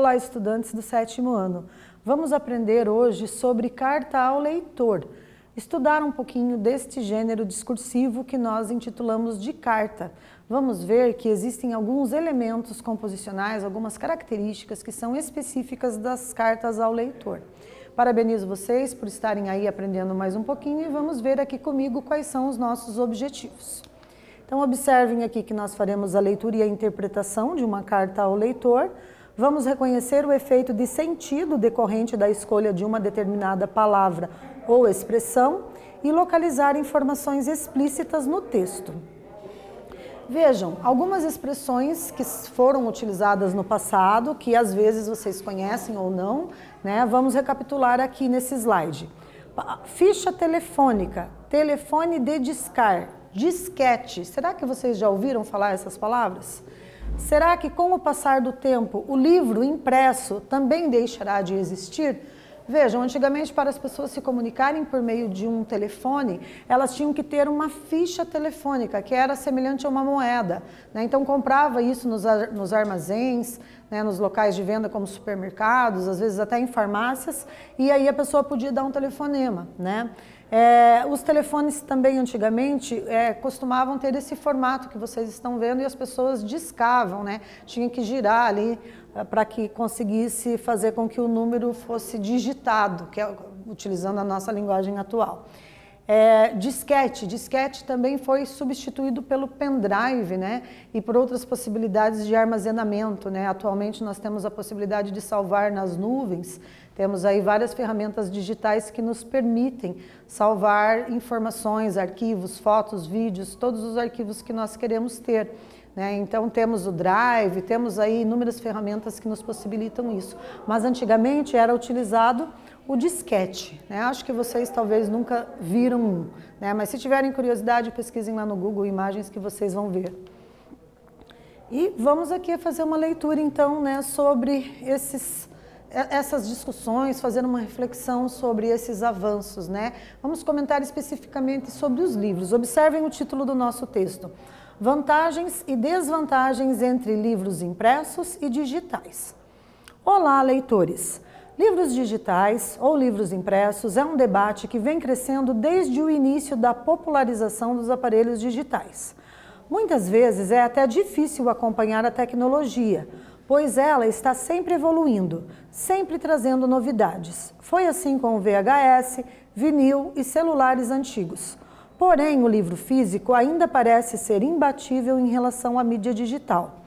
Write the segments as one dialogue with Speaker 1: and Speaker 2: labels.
Speaker 1: Olá, estudantes do 7º ano. Vamos aprender hoje sobre carta ao leitor. Estudar um pouquinho deste gênero discursivo que nós intitulamos de carta. Vamos ver que existem alguns elementos composicionais, algumas características que são específicas das cartas ao leitor. Parabenizo vocês por estarem aí aprendendo mais um pouquinho e vamos ver aqui comigo quais são os nossos objetivos. Então, observem aqui que nós faremos a leitura e a interpretação de uma carta ao leitor. Vamos reconhecer o efeito de sentido decorrente da escolha de uma determinada palavra ou expressão e localizar informações explícitas no texto. Vejam, algumas expressões que foram utilizadas no passado, que às vezes vocês conhecem ou não, né? Vamos recapitular aqui nesse slide. Ficha telefônica, telefone de discar, disquete. Será que vocês já ouviram falar essas palavras? Será que com o passar do tempo o livro impresso também deixará de existir? Vejam, antigamente para as pessoas se comunicarem por meio de um telefone, elas tinham que ter uma ficha telefônica, que era semelhante a uma moeda, né? Então comprava isso nos armazéns, né? Nos locais de venda como supermercados, às vezes até em farmácias, e aí a pessoa podia dar um telefonema, né? Os telefones também antigamente costumavam ter esse formato que vocês estão vendo e as pessoas discavam, né? Tinha que girar ali para que conseguisse fazer com que o número fosse digitado, utilizando a nossa linguagem atual. Disquete também foi substituído pelo pendrive, né? E por outras possibilidades de armazenamento, né? Atualmente nós temos a possibilidade de salvar nas nuvens. Temos aí várias ferramentas digitais que nos permitem salvar informações, arquivos, fotos, vídeos, todos os arquivos que nós queremos ter, né? Então temos o Drive, temos aí inúmeras ferramentas que nos possibilitam isso. Mas antigamente era utilizado o disquete, né? Acho que vocês talvez nunca viram um, né? Mas se tiverem curiosidade, pesquisem lá no Google imagens que vocês vão ver. E vamos aqui fazer uma leitura então, né, sobre essas discussões, fazer uma reflexão sobre esses avanços, né? Vamos comentar especificamente sobre os livros. Observem o título do nosso texto. Vantagens e desvantagens entre livros impressos e digitais. Olá, leitores! Livros digitais ou livros impressos é um debate que vem crescendo desde o início da popularização dos aparelhos digitais. Muitas vezes é até difícil acompanhar a tecnologia, pois ela está sempre evoluindo, sempre trazendo novidades. Foi assim com o VHS, vinil e celulares antigos. Porém, o livro físico ainda parece ser imbatível em relação à mídia digital.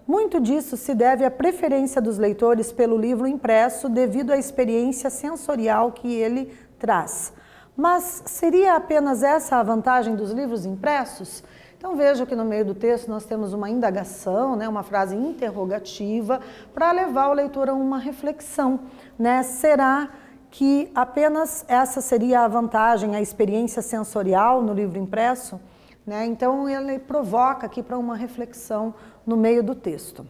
Speaker 1: Muito disso se deve à preferência dos leitores pelo livro impresso devido à experiência sensorial que ele traz. Mas seria apenas essa a vantagem dos livros impressos? Então veja que no meio do texto nós temos uma indagação, né, uma frase interrogativa para levar o leitor a uma reflexão, né? Será que apenas essa seria a vantagem, a experiência sensorial no livro impresso? Né? Então ele provoca aqui para uma reflexão no meio do texto.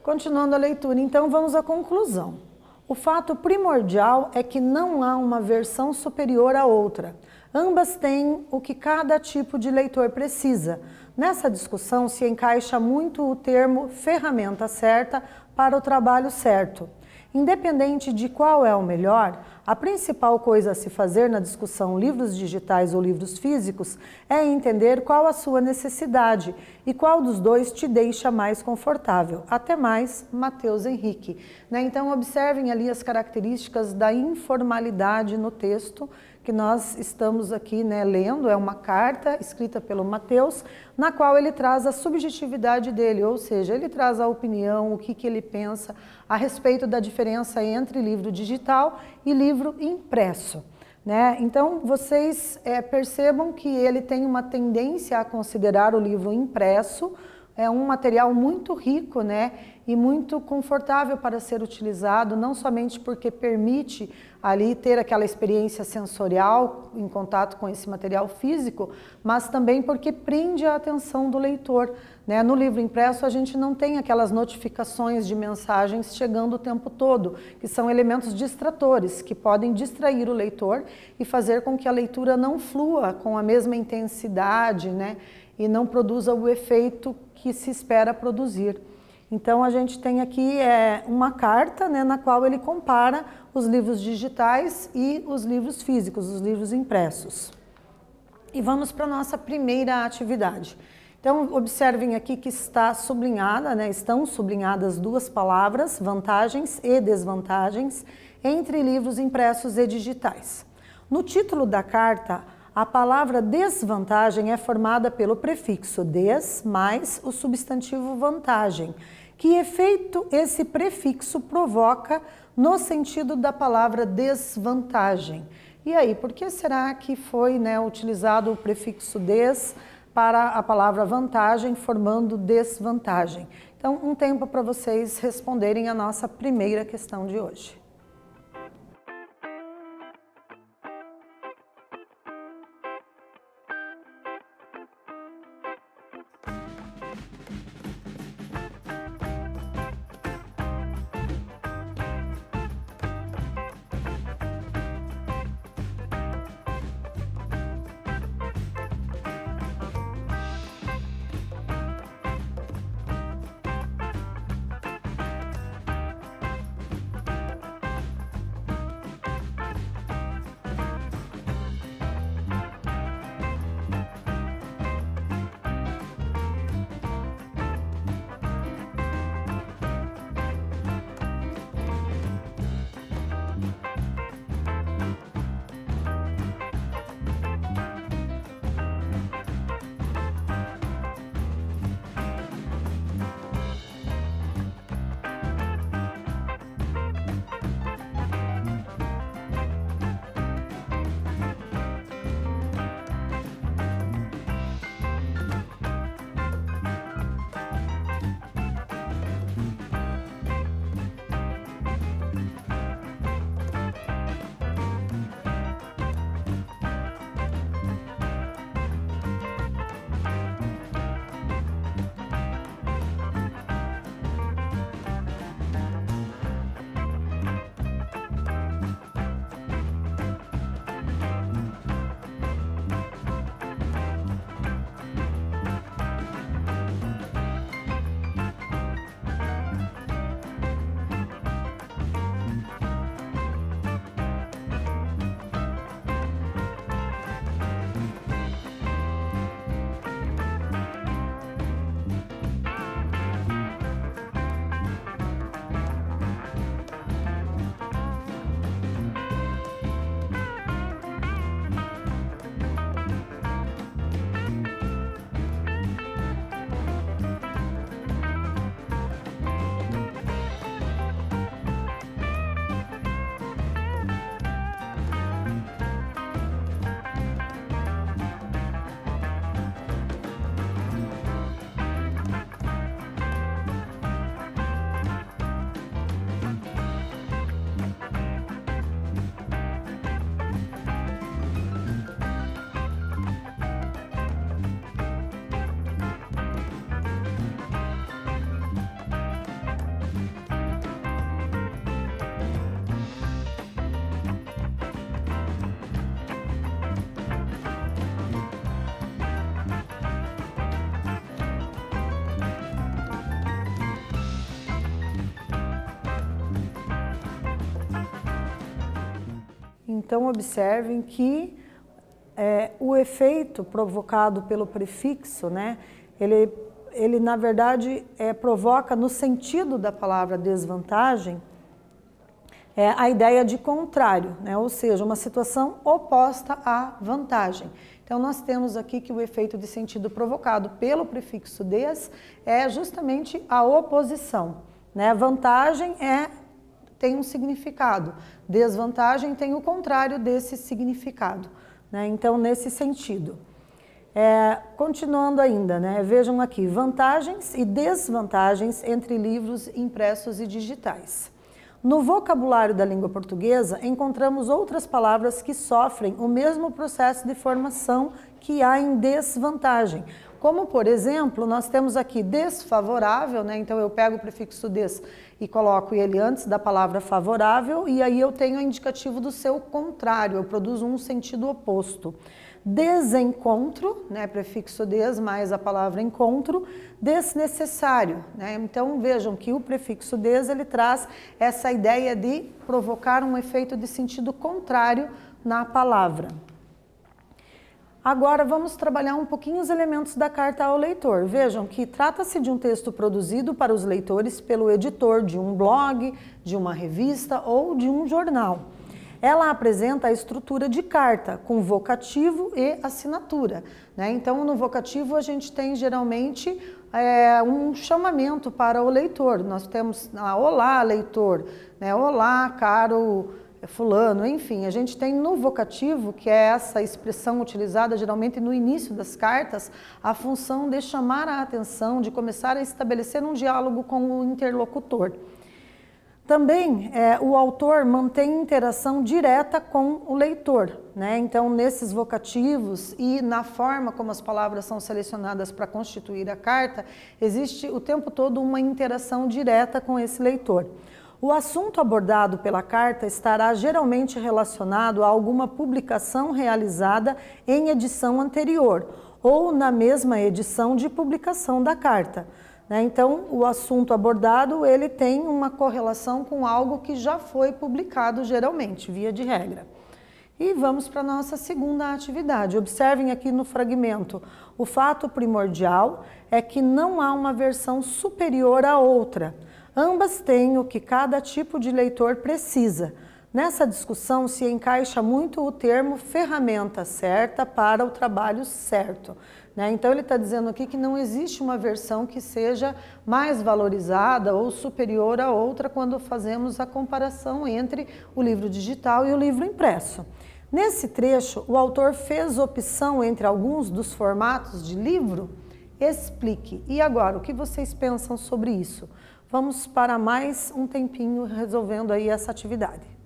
Speaker 1: Continuando a leitura, então vamos à conclusão. O fato primordial é que não há uma versão superior à outra. Ambas têm o que cada tipo de leitor precisa. Nessa discussão se encaixa muito o termo ferramenta certa para o trabalho certo. Independente de qual é o melhor, a principal coisa a se fazer na discussão livros digitais ou livros físicos é entender qual a sua necessidade e qual dos dois te deixa mais confortável. Até mais, Matheus Henrique. Né? Então, observem ali as características da informalidade no texto que nós estamos aqui, né, lendo. É uma carta escrita pelo Matheus, na qual ele traz a subjetividade dele, ou seja, ele traz a opinião, o que ele pensa a respeito da diferença entre livro digital e livro impresso, né? Então, vocês percebam que ele tem uma tendência a considerar o livro impresso um material muito rico, né, e muito confortável para ser utilizado, não somente porque permite ali ter aquela experiência sensorial em contato com esse material físico, mas também porque prende a atenção do leitor, né? No livro impresso a gente não tem aquelas notificações de mensagens chegando o tempo todo, que são elementos distratores, que podem distrair o leitor e fazer com que a leitura não flua com a mesma intensidade, né, e não produza o efeito que se espera produzir. Então a gente tem aqui uma carta, né, na qual ele compara os livros digitais e os livros físicos, os livros impressos. E vamos para a nossa primeira atividade. Então observem aqui que está sublinhada, né, estão sublinhadas duas palavras, vantagens e desvantagens, entre livros impressos e digitais. No título da carta, a palavra desvantagem é formada pelo prefixo des mais o substantivo vantagem. Que efeito esse prefixo provoca no sentido da palavra desvantagem? E aí, por que será que foi, né, utilizado o prefixo des para a palavra vantagem, formando desvantagem? Então, um tempo para vocês responderem a nossa primeira questão de hoje. Então, observem que o efeito provocado pelo prefixo, né, ele na verdade provoca no sentido da palavra desvantagem a ideia de contrário, né, ou seja, uma situação oposta à vantagem. Então, nós temos aqui que o efeito de sentido provocado pelo prefixo des é justamente a oposição, né? Vantagem tem um significado, desvantagem tem o contrário desse significado, né? Então, nesse sentido. Continuando ainda, né? Vejam aqui, vantagens e desvantagens entre livros impressos e digitais. No vocabulário da língua portuguesa, encontramos outras palavras que sofrem o mesmo processo de formação que há em desvantagem. Como, por exemplo, nós temos aqui desfavorável, né? Então eu pego o prefixo des e coloco ele antes da palavra favorável e aí eu tenho o indicativo do seu contrário, eu produzo um sentido oposto. desencontro, né, prefixo des mais a palavra encontro, desnecessário, né? Então vejam que o prefixo des ele traz essa ideia de provocar um efeito de sentido contrário na palavra. Agora vamos trabalhar um pouquinho os elementos da carta ao leitor. Vejam que trata-se de um texto produzido para os leitores pelo editor de um blog, de uma revista ou de um jornal. Ela apresenta a estrutura de carta, com vocativo e assinatura, né? Então, no vocativo a gente tem geralmente um chamamento para o leitor. Nós temos olá, leitor, né? Olá, caro fulano, enfim, a gente tem no vocativo, que é essa expressão utilizada geralmente no início das cartas, a função de chamar a atenção, de começar a estabelecer um diálogo com o interlocutor. Também o autor mantém interação direta com o leitor, né? Então, nesses vocativos e na forma como as palavras são selecionadas para constituir a carta, existe o tempo todo uma interação direta com esse leitor. O assunto abordado pela carta estará geralmente relacionado a alguma publicação realizada em edição anterior ou na mesma edição de publicação da carta, né? Então, o assunto abordado ele tem uma correlação com algo que já foi publicado geralmente, via de regra. E vamos para a nossa segunda atividade. Observem aqui no fragmento. O fato primordial é que não há uma versão superior à outra. Ambas têm o que cada tipo de leitor precisa. Nessa discussão se encaixa muito o termo ferramenta certa para o trabalho certo, né? Então ele está dizendo aqui que não existe uma versão que seja mais valorizada ou superior à outra quando fazemos a comparação entre o livro digital e o livro impresso. Nesse trecho, o autor fez opção entre alguns dos formatos de livro? Explique. E agora, o que vocês pensam sobre isso? Vamos para mais um tempinho resolvendo aí essa atividade.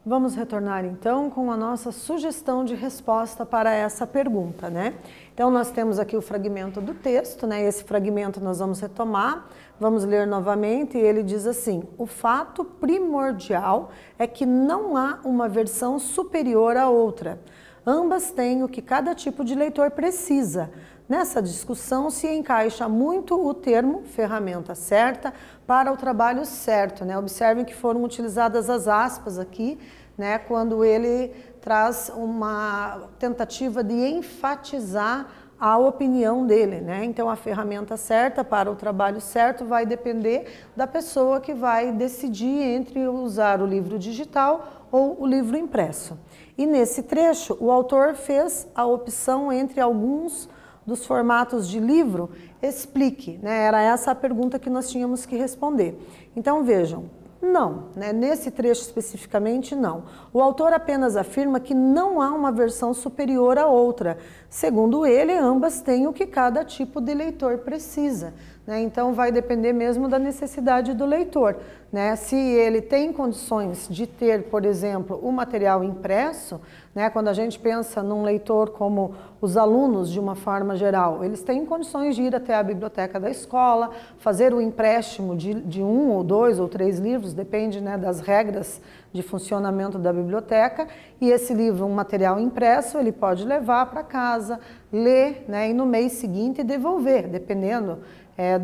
Speaker 1: Vamos retornar então com a nossa sugestão de resposta para essa pergunta, né? Então nós temos aqui o fragmento do texto, né? Esse fragmento nós vamos retomar, vamos ler novamente e ele diz assim: o fato primordial é que não há uma versão superior à outra. Ambas têm o que cada tipo de leitor precisa. Nessa discussão se encaixa muito o termo ferramenta certa para o trabalho certo, né? Observem que foram utilizadas as aspas aqui, né? Quando ele traz uma tentativa de enfatizar a opinião dele, né? Então a ferramenta certa para o trabalho certo vai depender da pessoa que vai decidir entre usar o livro digital ou o livro impresso. E nesse trecho o autor fez a opção entre alguns dos formatos de livro. Explique, né? Era essa a pergunta que nós tínhamos que responder. Então vejam, não, né? Nesse trecho especificamente não. O autor apenas afirma que não há uma versão superior à outra. Segundo ele, ambas têm o que cada tipo de leitor precisa, né? Então vai depender mesmo da necessidade do leitor, né? Se ele tem condições de ter, por exemplo, o material impresso, né? Quando a gente pensa num leitor como os alunos de uma forma geral, eles têm condições de ir até a biblioteca da escola, fazer o empréstimo de 1 ou 2 ou 3 livros, depende, né, das regras de funcionamento da biblioteca, e esse livro, um material impresso, ele pode levar para casa, ler, né, e no mês seguinte devolver, dependendo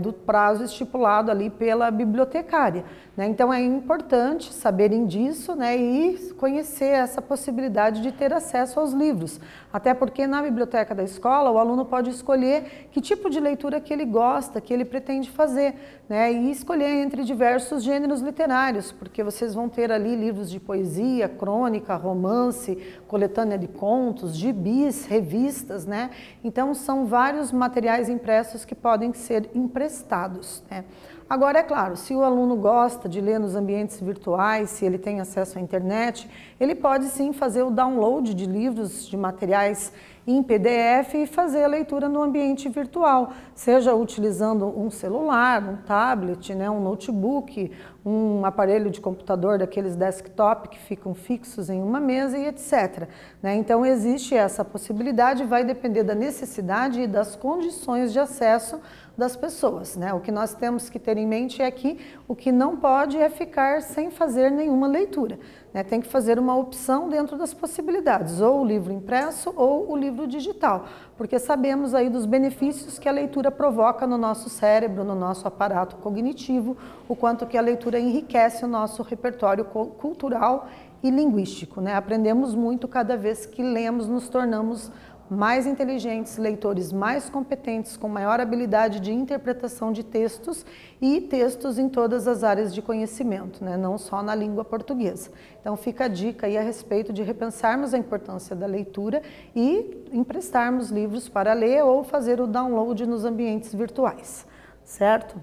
Speaker 1: do prazo estipulado ali pela bibliotecária, né? Então é importante saberem disso, né, e conhecer essa possibilidade de ter acesso aos livros, até porque na biblioteca da escola o aluno pode escolher que tipo de leitura que ele gosta, que ele pretende fazer, né, e escolher entre diversos gêneros literários, porque vocês vão ter ali livros de poesia, crônica, romance, coletânea de contos, gibis, revistas, né? Então são vários materiais impressos que podem ser emprestados, né? Agora, é claro, se o aluno gosta de ler nos ambientes virtuais, se ele tem acesso à internet, ele pode sim fazer o download de livros, de materiais em PDF e fazer a leitura no ambiente virtual, seja utilizando um celular, um tablet, né, um notebook, um aparelho de computador daqueles desktop que ficam fixos em uma mesa e etc, né? Então existe essa possibilidade, vai depender da necessidade e das condições de acesso das pessoas, né? O que nós temos que ter em mente é que o que não pode é ficar sem fazer nenhuma leitura, né? Tem que fazer uma opção dentro das possibilidades, ou o livro impresso ou o livro digital, porque sabemos aí dos benefícios que a leitura provoca no nosso cérebro, no nosso aparato cognitivo, o quanto que a leitura enriquece o nosso repertório cultural e linguístico, né? Aprendemos muito cada vez que lemos, nos tornamos mais inteligentes, leitores mais competentes, com maior habilidade de interpretação de textos e textos em todas as áreas de conhecimento, né? Não só na língua portuguesa. Então fica a dica aí a respeito de repensarmos a importância da leitura e emprestarmos livros para ler ou fazer o download nos ambientes virtuais, certo?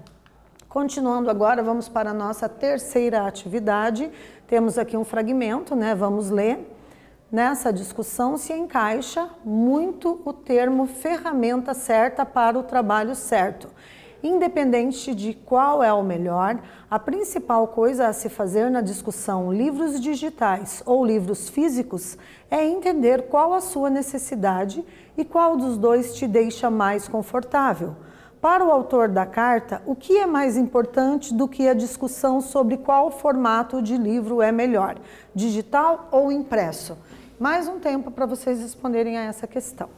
Speaker 1: Continuando agora, vamos para a nossa terceira atividade. Temos aqui um fragmento, né? Vamos ler. Nessa discussão se encaixa muito o termo ferramenta certa para o trabalho certo. Independente de qual é o melhor, a principal coisa a se fazer na discussão livros digitais ou livros físicos é entender qual a sua necessidade e qual dos dois te deixa mais confortável. Para o autor da carta, o que é mais importante do que a discussão sobre qual formato de livro é melhor, digital ou impresso? Mais um tempo para vocês responderem a essa questão.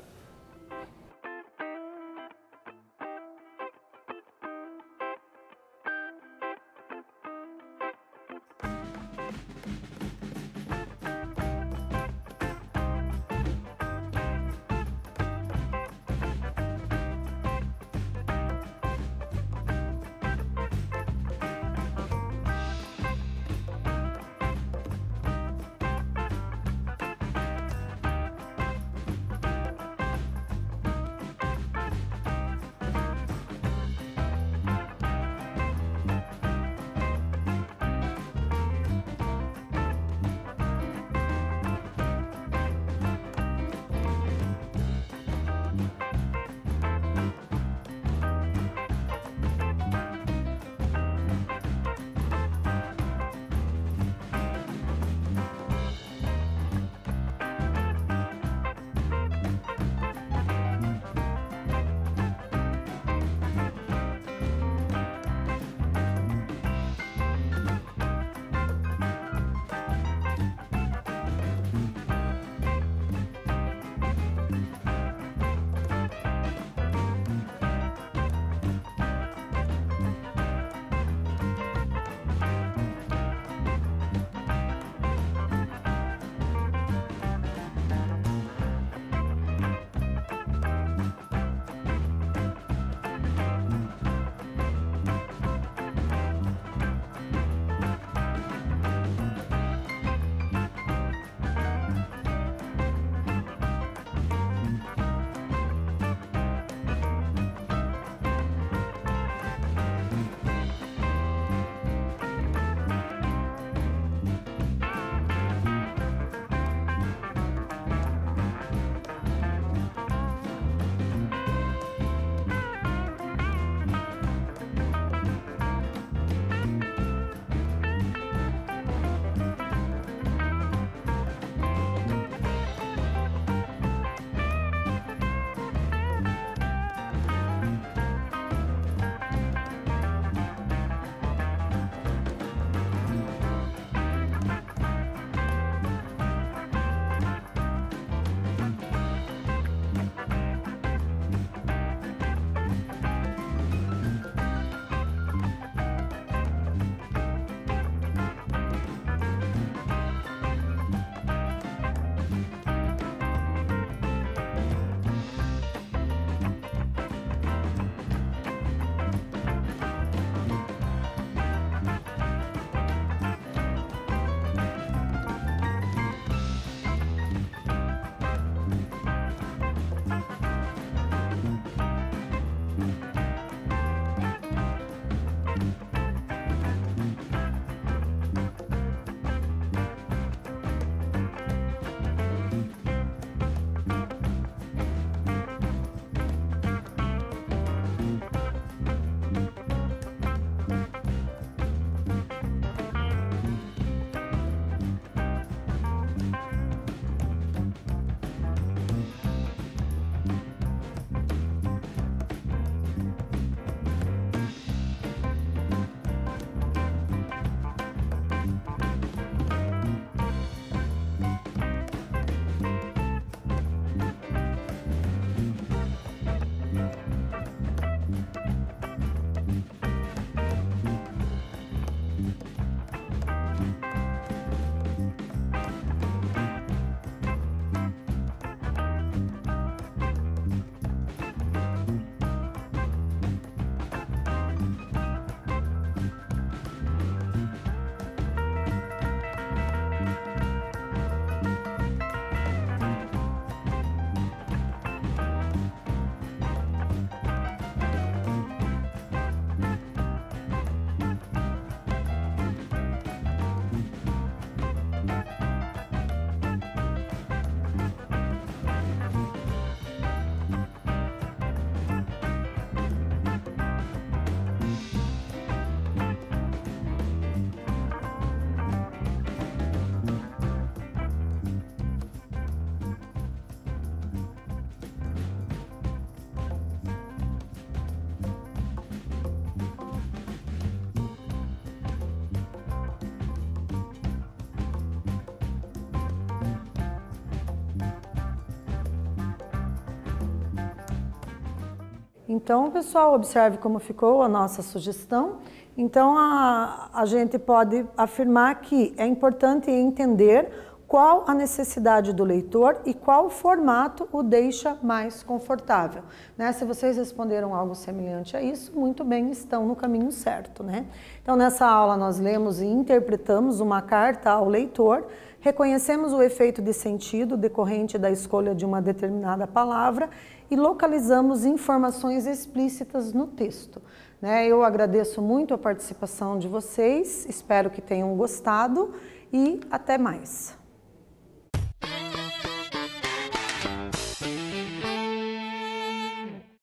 Speaker 1: Então, pessoal, observe como ficou a nossa sugestão. Então, a gente pode afirmar que é importante entender qual a necessidade do leitor e qual formato o deixa mais confortável, né? Se vocês responderam algo semelhante a isso, muito bem, estão no caminho certo, né? Então, nessa aula nós lemos e interpretamos uma carta ao leitor, reconhecemos o efeito de sentido decorrente da escolha de uma determinada palavra e localizamos informações explícitas no texto, né? Eu agradeço muito a participação de vocês, espero que tenham gostado e até mais.